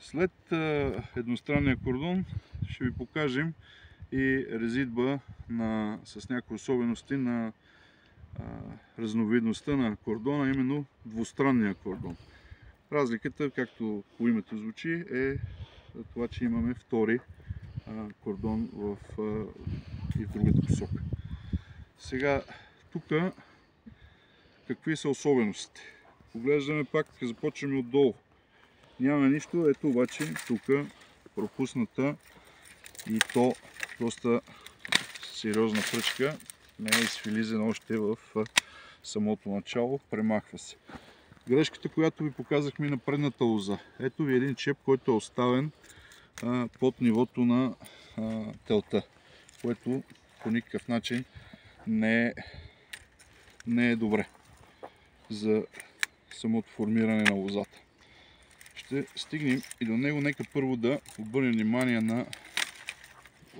След едностранния кордон ще ви покажем и резидба с някои особености на разновидността на кордона, именно двустранния кордон. Разликата, както по името звучи, е това, че имаме втори кордон и в другата посока. Сега, тук какви са особеностите? Поглеждаме пак, започваме отдолу. Нямаме нищо, ето обаче тук пропусната и то доста сериозна пръчка, не е изфилизена още в самото начало, премахва се. Грешката, която ви показахме на предната лоза. Ето ви един чеп, който е оставен под нивото на телта, което по никакъв начин не е добре за самото формиране на лозата. Ще стигнем и до него. Нека първо да обърнем внимание на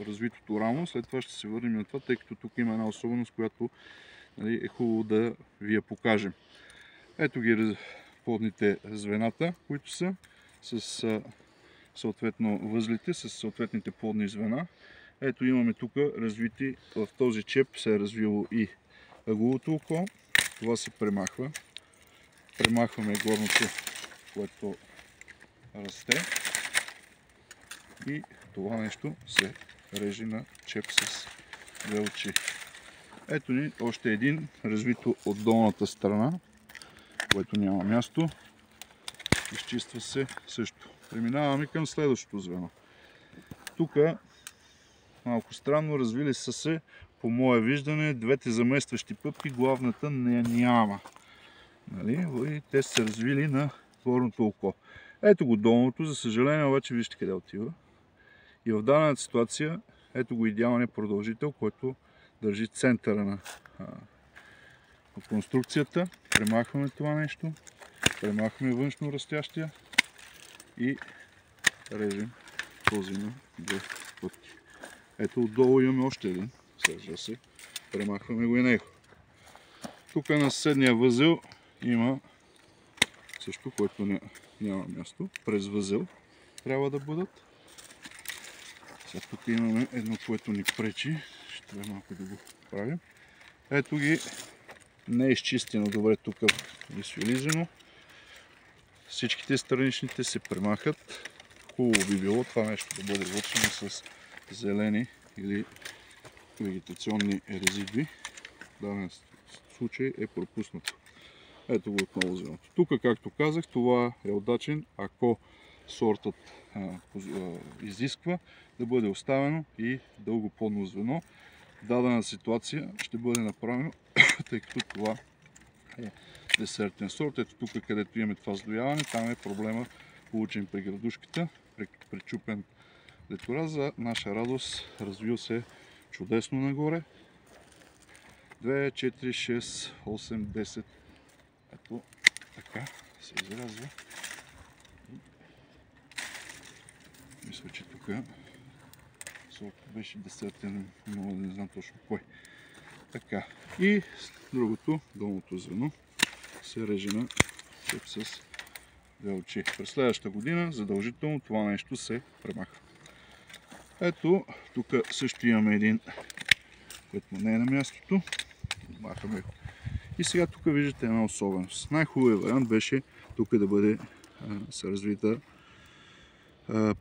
развитото рамо, след това ще се върнем на това, тъй като тук има една особеност, която е хубаво да ви я покажем. Ето ги плодните звената, които са с съответно възлите, с съответните плодни звена. Ето имаме тук развити, в този чеп се е развило и ъгловото око. Това се премахва. Премахваме горното, което расте, и това нещо се реже на чеп с две очи. Ето ни още един развито от долната страна, което няма място. Изчиства се също. Преминаваме към следващото звено. Тук малко странно развили са се, по мое виждане, двете заместващи пъпки, главната няма. И те са се развили на горното око. Ето го долното, за съжаление, обаче вижте къде отива. И в дадената ситуация, ето го идеалният продължител, който държи центъра на конструкцията. Премахваме това нещо, премахваме външно растящия и режем този на две пътки. Ето отдолу имаме още един, сега се премахваме го и него. Тук на съседния възел има също, който няма място, през възел трябва да бъдат. Сега тук имаме едно, което ни пречи, ще трябва малко да го правим. Ето ги, не е изчистено добре тук, изфилизено. Всичките страничните се премахат. Хубаво би било това нещо да бъде лъчено с зелени или вегетационни резидви. В даден случай е пропуснато. Ето го отново звеното. Тук, както казах, това е удачен, ако сортът изисква да бъде оставено и дългоплодно звено. В дадена ситуация ще бъде направено, тъй като това е десертен сорт. Ето тук, където имаме това сдояване, там е проблема, получен при градушката, пречупен летора. За наша радост развил се чудесно нагоре. 2, 4, 6, 8, 10. Ето така се изрязва. Мисля, че тук сортът беше десертен, но не знам точно кой. Така. И другото, долното звено, се реже на чеп с две очи. През следващата година задължително това нещо се премахва. Ето, тук също имаме един, който не е на мястото. Махаме го. И сега тук виждате една особеност. Най-хубавият вариант беше тук да бъде се развита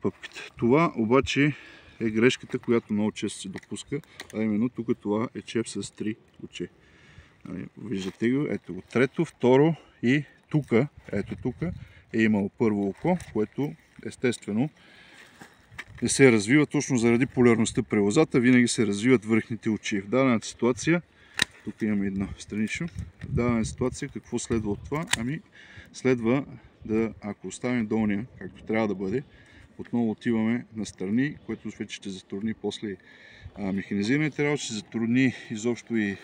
пъпката. Това обаче е грешката, която много често се допуска, а именно тук това е чеп с 3 очи. Виждате го, ето го трето, второ и тук, ето тук е имало първо око, което естествено не се развива точно заради полярността при лозата, винаги се развиват върхните очи. В дадената ситуация, тук имаме едно странично, в дадена ситуация какво следва от това? Ами следва да, ако оставим долния, както трябва да бъде, отново отиваме на страни, което вече ще затрудни после механизираните работи, ще затрудни изобщо и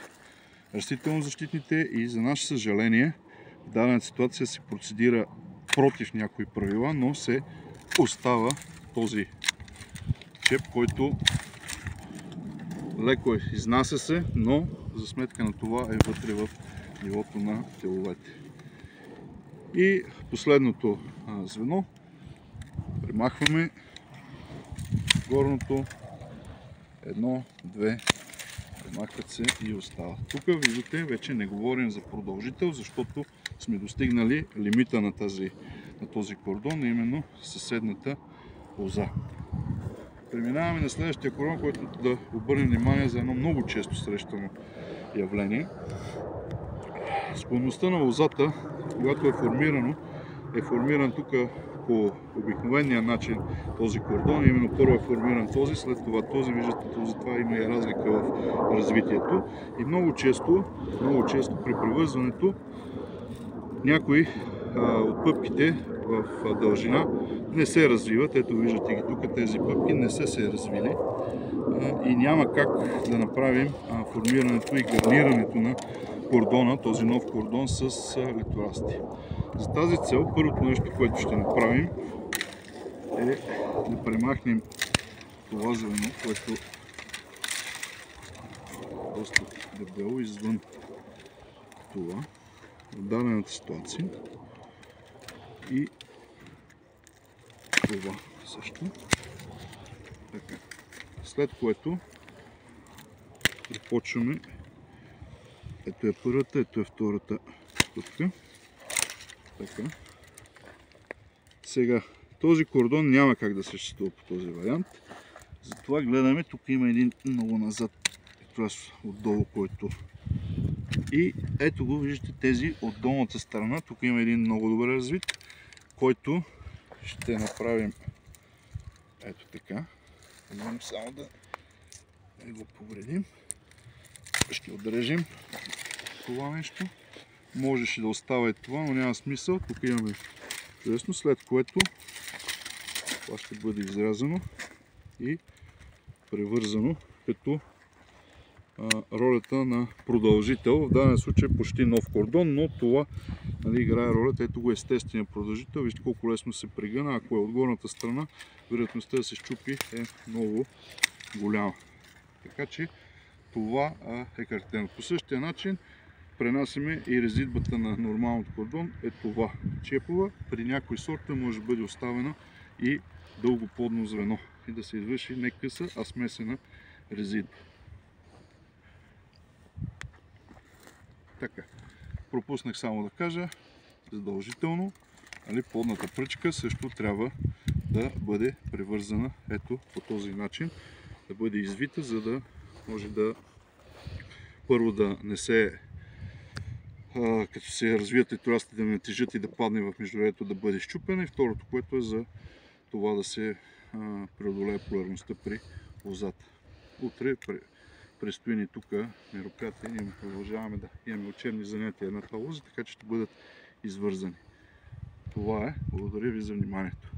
растително-защитните, и за наше съжаление в дадена ситуация се процедира против някои правила, но се остава този чеп, който леко изнася се, но за сметка на това е вътре в нивото на теловете. И последното звено, Примахваме горното. 1, 2, примахват се и остава. Тук виждате, вече не говорим за продължител, защото сме достигнали лимита на този кордон, именно съседната лоза. Преминаваме на следващия кордон, който да обърнем внимание за едно много често срещано явление. Склонността на лозата, когато е формиран тук по обикновения начин този кордон. Именно първо е формиран този, след това този. Виждате, затова има и разлика в развитието. И много често при привързването някои от пъпките в дължина не се развиват. Ето виждате ги тук, тези пъпки не са се развили и няма как да направим формирането и гарнирането на кордона, този нов кордон с литорасти. За тази цел първото нещо, което ще направим, е да премахнем това звено, което е доста дебело извън това в дадената ситуация. И това също. Така. След което започваме. Ето е първата, ето е втората стъпка. Така. Сега, този кордон няма как да съществува по този вариант. Затова гледаме, тук има един много назад отдолу, който. И ето го, виждате тези от долната страна. Тук има един много добре развит, който ще направим ето така. Имам само да го повредим. Ще отрежем това нещо. Можеше да остава и това, но няма смисъл. Тук имаме чудесно, след което това ще бъде изрязано и превързано като ролята на продължител. В даден случай почти нов кордон, но това играе ролята. Ето го естествения продължител. Вижте колко лесно се прегъна. Ако е от горната страна, вероятността да се счупи е много голяма. Така че това е характерно. По същия начин пренасяме и резидбата на нормалното кордон. Е това чепова. При някой сорта може да бъде оставена и дългоплодно звено и да се извърши не къса, а смесена резидба. Така. Пропуснах само да кажа, задължително плодната пръчка също трябва да бъде превързана ето по този начин, да бъде извита, за да може да първо да не се като се развият литорастите да не тежат и да падне в междурядието, да бъде счупена, и второто, което е за това да се преодолее полярността при лозата. Утре предстои ни тук мероприятие, ние продължаваме да имаме учебни занятия на лози, така че ще бъдат извързани. Това е. Благодаря ви за вниманието.